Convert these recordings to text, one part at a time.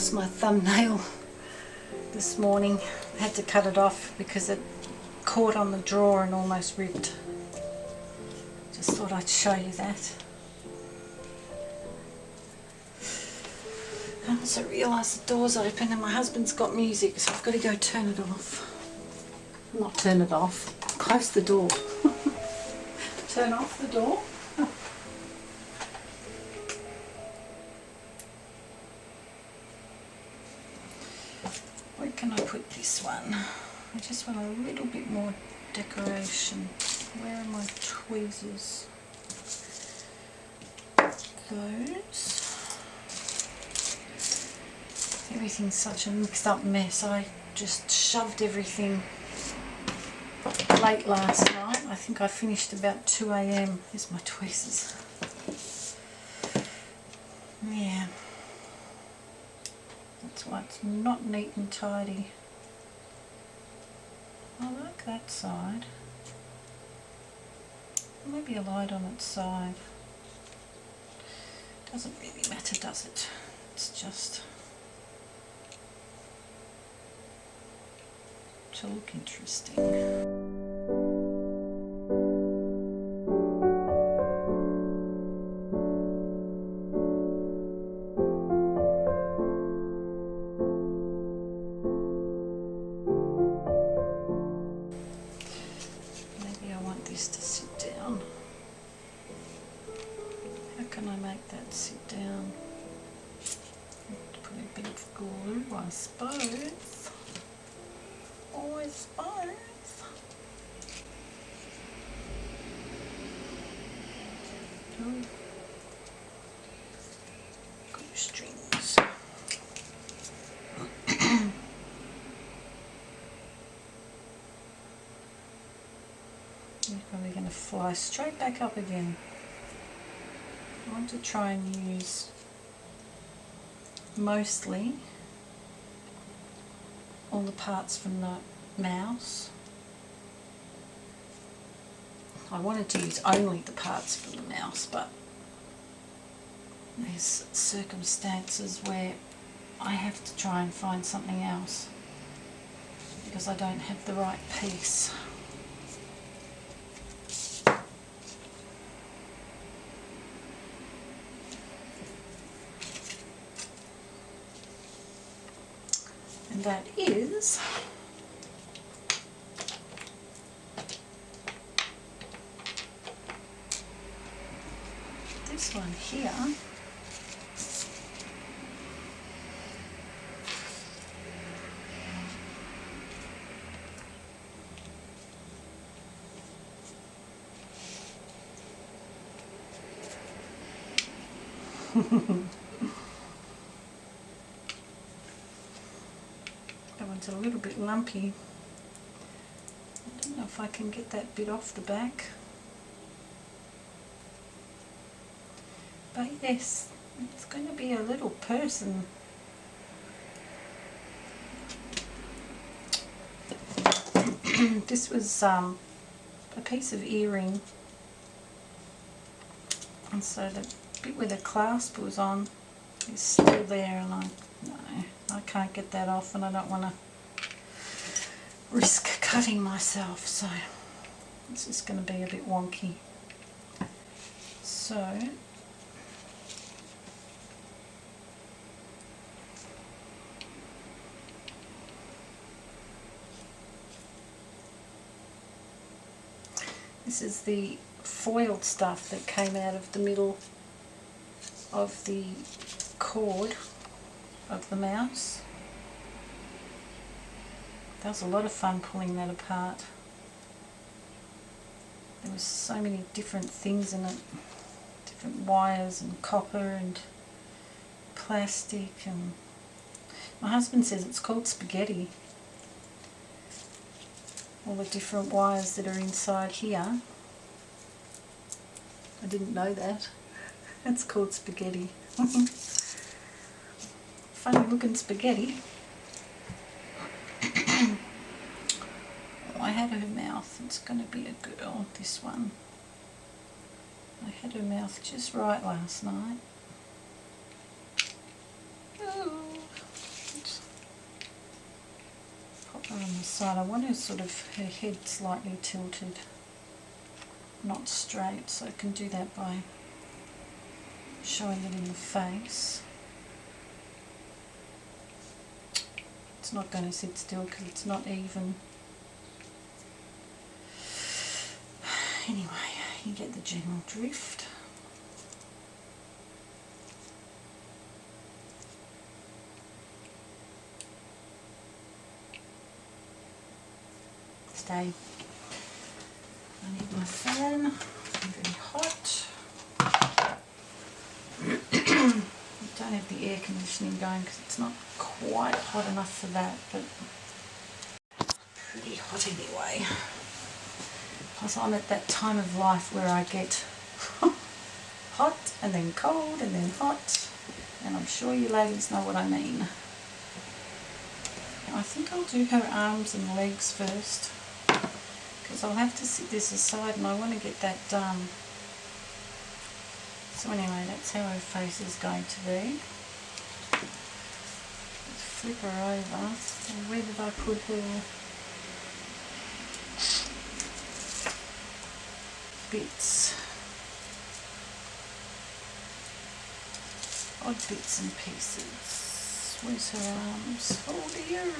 lost my thumbnail this morning. I had to cut it off because it caught on the drawer and almost ripped. Just thought I'd show you that. I also realised the door's open and my husband's got music, so I've got to go turn it off. Not turn it off, close the door. Turn off the door. Where can I put this one? I just want a little bit more decoration. Where are my tweezers? Those. Everything's such a mixed up mess. I just shoved everything late last night. I think I finished about 2 AM. Here's my tweezers. Yeah. That's why it's not neat and tidy. I like that side. Maybe a light on its side. Doesn't really matter, does it? It's just to look interesting. Maybe I want this to sit down. How can I make that sit down? Put a bit of glue, I suppose. Oh, I suppose. Oh. Glue strings. You're probably going to fly straight back up again. I want to try and use mostly all the parts from the mouse. I wanted to use only the parts from the mouse, but there's circumstances where I have to try and find something else because I don't have the right piece. And that is this one here. That one's a little bit lumpy. I don't know if I can get that bit off the back. But yes, it's going to be a little person. This was a piece of earring, and so the bit where the clasp was on is still there, and I can't get that off, and I don't want to risk cutting myself, so it's just going to be a bit wonky. So this is the foiled stuff that came out of the middle of the cord of the mouse. That was a lot of fun pulling that apart. There was so many different things in it, different wires and copper and plastic, and my husband says it's called spaghetti. All the different wires that are inside here. I didn't know that. It's called spaghetti. Funny looking spaghetti. I had her mouth. It's going to be a girl, this one. I had her mouth just right last night. Ooh. on the side. I want her sort of, her head slightly tilted, not straight, so I can do that by showing it in the face. It's not going to sit still because it's not even. Anyway, you get the general drift. Stay. I need my fan. I'm very hot. I don't have the air conditioning going because it's not quite hot enough for that, but pretty hot anyway. Plus I'm at that time of life where I get hot and then cold and then hot, and I'm sure you ladies know what I mean. Now I think I'll do her arms and legs first because I'll have to sit this aside and I want to get that done. So anyway, that's how her face is going to be. Let's flip her over. And where did I put her bits? Odd bits and pieces. Where's her arms? Oh dear.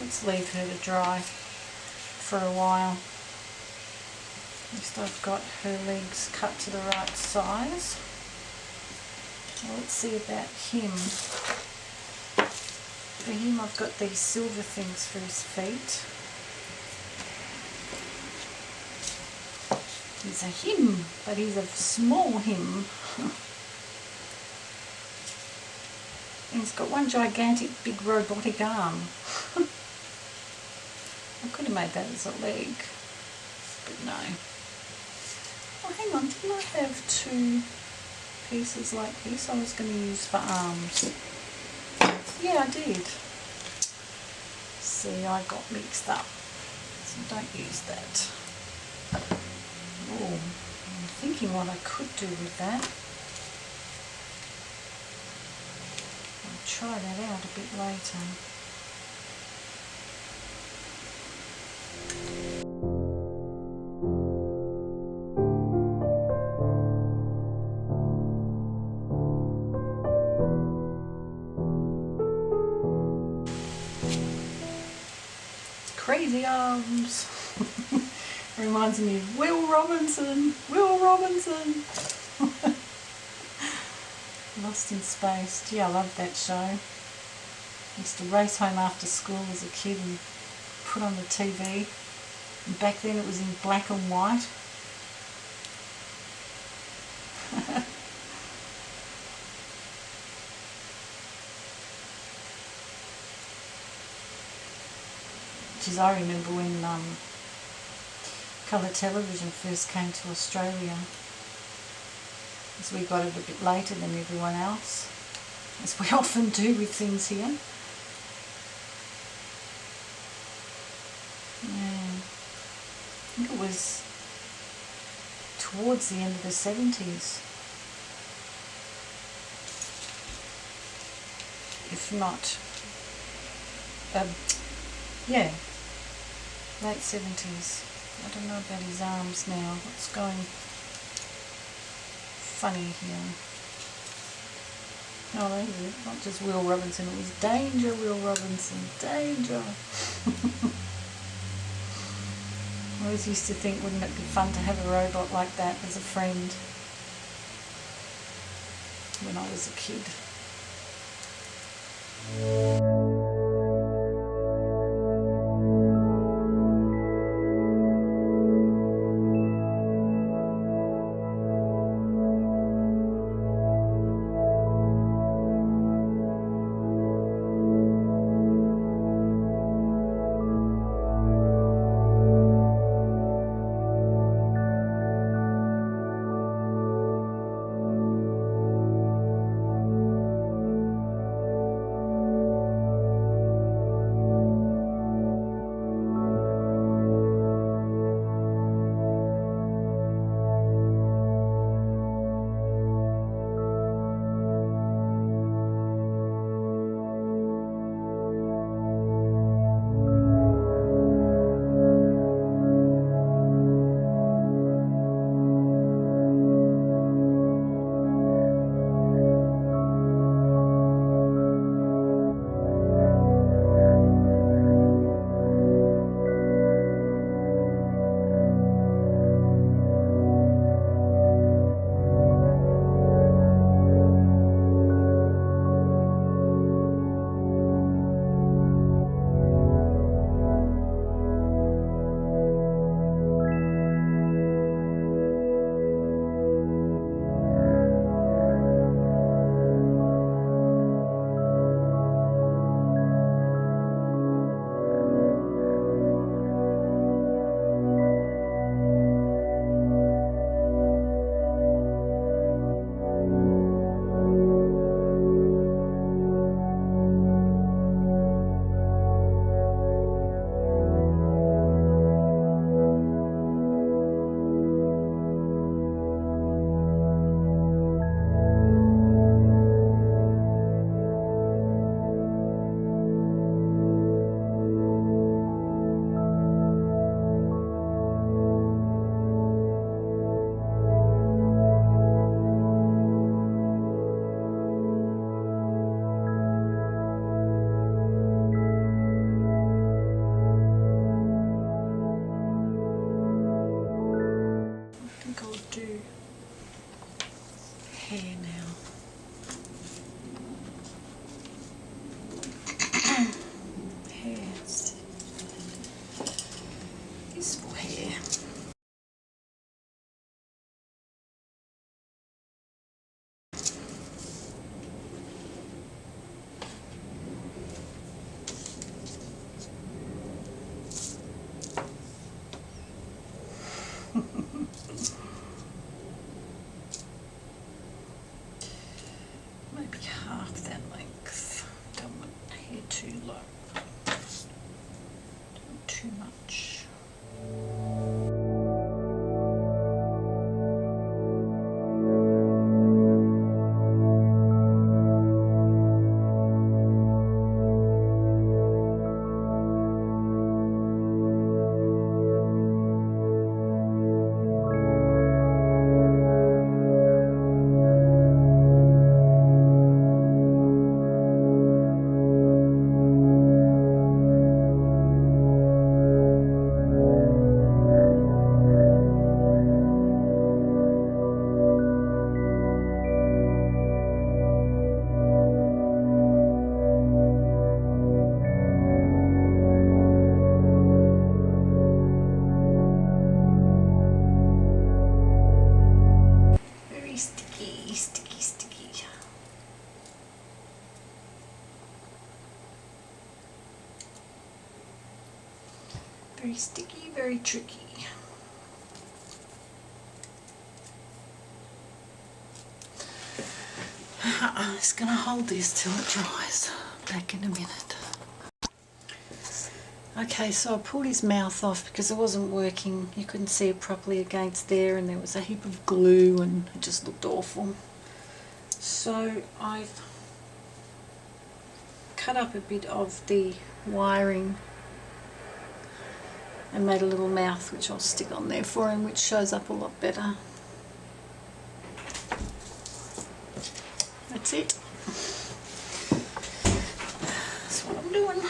Let's leave her to dry for a while. At least I've got her legs cut to the right size. Now let's see about him. For him I've got these silver things for his feet. He's a him, but he's a small him. And he's got one gigantic big robotic arm. I could have made that as a leg, but no. Oh, hang on, didn't I have two pieces like this I was going to use for arms? Yeah, I did. See, I got mixed up, so don't use that. Oh, I'm thinking what I could do with that. I'll try that out a bit later. Crazy arms. Reminds me of Will Robinson. Will Robinson. Lost in Space. Gee, I loved that show. Used to race home after school as a kid and put on the TV. And back then it was in black and white. Geez, I remember when colour television first came to Australia, as we got it a bit later than everyone else, as we often do with things here. Yeah. I think it was towards the end of the 70s, if not, yeah, late 70s. I don't know about his arms now. What's going funny here? Oh, that is it. Not just Will Robinson. It was Danger, Will Robinson. Danger. I always used to think, wouldn't it be fun to have a robot like that as a friend when I was a kid. too much. Sticky. Very sticky, very tricky. I'm just going to hold this till it dries. Back in a minute. Okay, so I pulled his mouth off because it wasn't working. You couldn't see it properly against there, and there was a heap of glue and it just looked awful. So I've cut up a bit of the wiring and made a little mouth which I'll stick on there for him, which shows up a lot better. That's it. That's what I'm doing.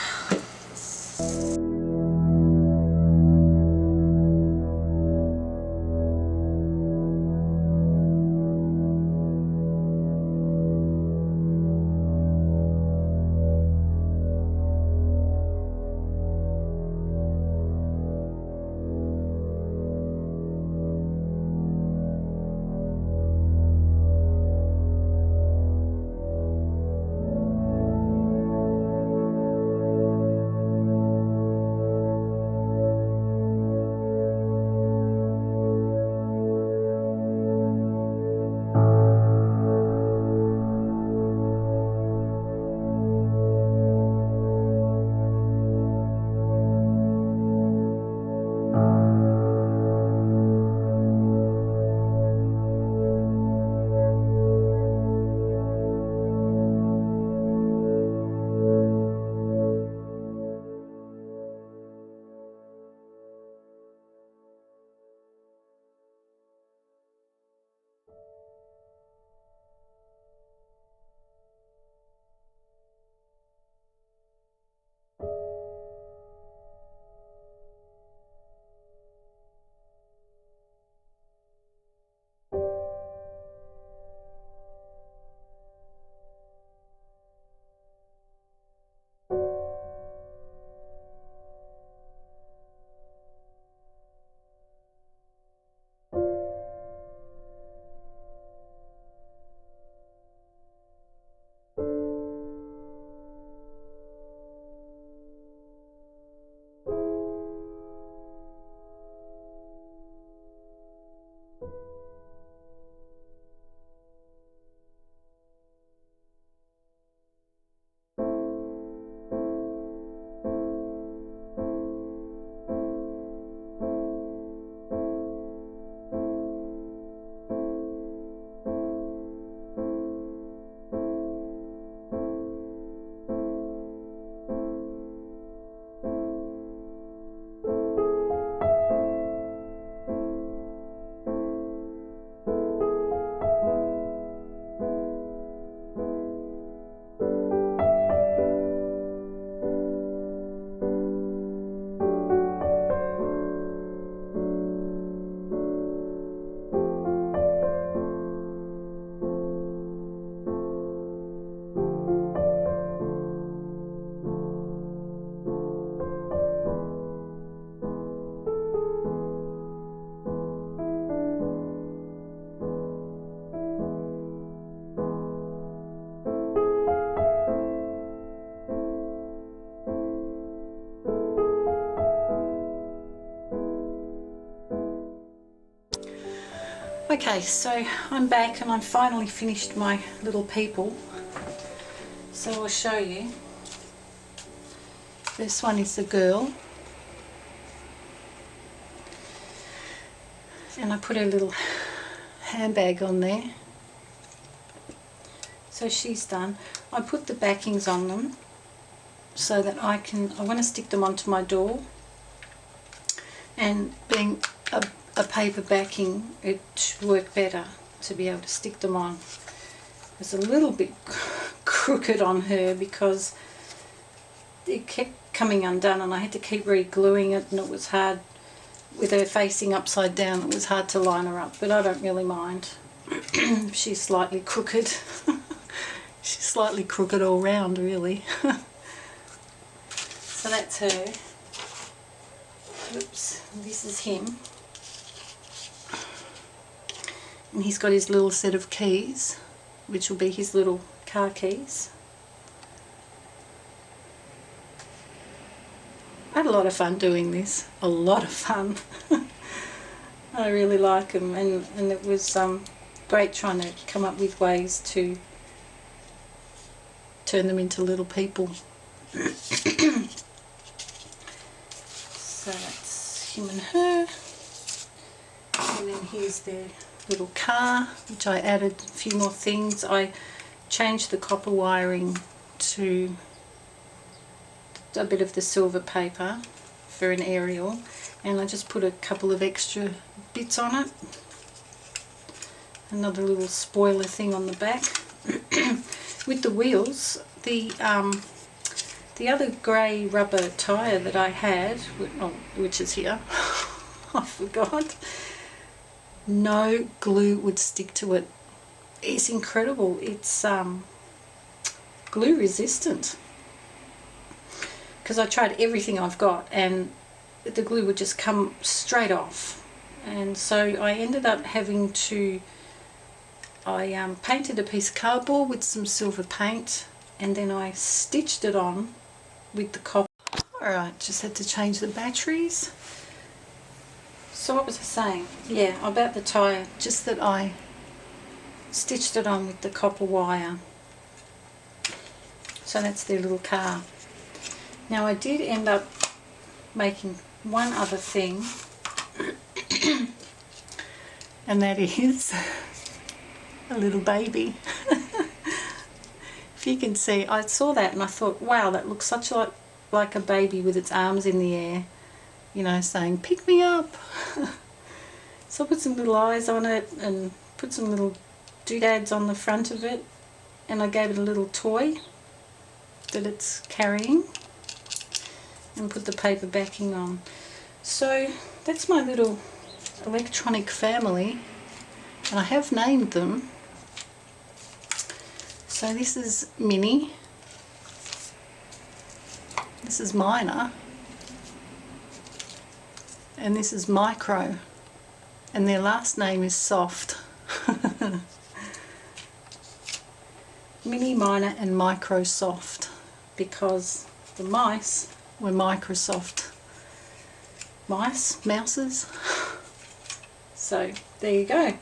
Okay, so I'm back and I've finally finished my little people. So I'll show you. This one is the girl and I put her little handbag on there. So she's done. I put the backings on them so that I want to stick them onto my door, and being a paper backing, it should work better to be able to stick them on. It's a little bit crooked on her because it kept coming undone and I had to keep re-gluing it, and it was hard with her facing upside down. It was hard to line her up, but I don't really mind. She's slightly crooked. She's slightly crooked all round, really. So that's her. Oops, this is him. And he's got his little set of keys, which will be his little car keys. I had a lot of fun doing this. A lot of fun. I really like them, and it was great trying to come up with ways to turn them into little people. So that's him and her. And then here's their little car, which I added a few more things. I changed the copper wiring to a bit of the silver paper for an aerial, and I just put a couple of extra bits on it. Another little spoiler thing on the back. With the wheels, the other grey rubber tyre that I had, which is here, I forgot, no glue would stick to it. It's incredible. It's glue resistant, because I tried everything I've got and the glue would just come straight off, and so I ended up having to, I painted a piece of cardboard with some silver paint, and then I stitched it on with the copper. Alright, just had to change the batteries. So what was I saying? Yeah, about the tyre, just that I stitched it on with the copper wire. So that's their little car. Now I did end up making one other thing, and that is a little baby. If you can see, I saw that and I thought, wow, that looks such like a baby with its arms in the air, you know, saying, pick me up. So I put some little eyes on it and put some little doodads on the front of it, and I gave it a little toy that it's carrying, and put the paper backing on. So that's my little electronic family, and I have named them. So this is Minnie, this is Minor, and this is Micro, and their last name is Soft. Minnie, Minor and Micro Soft, because the mice were Microsoft mouses. So there you go.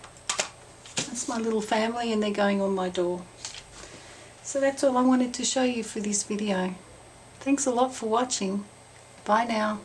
That's my little family, and they're going on my door. So that's all I wanted to show you for this video. Thanks a lot for watching. Bye now.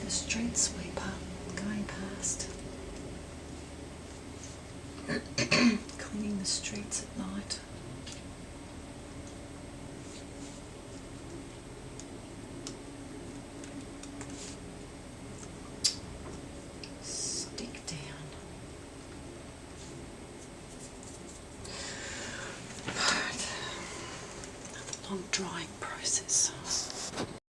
the street sweeper going past. Cleaning the streets at night. Stick down. Right. Another long drying process.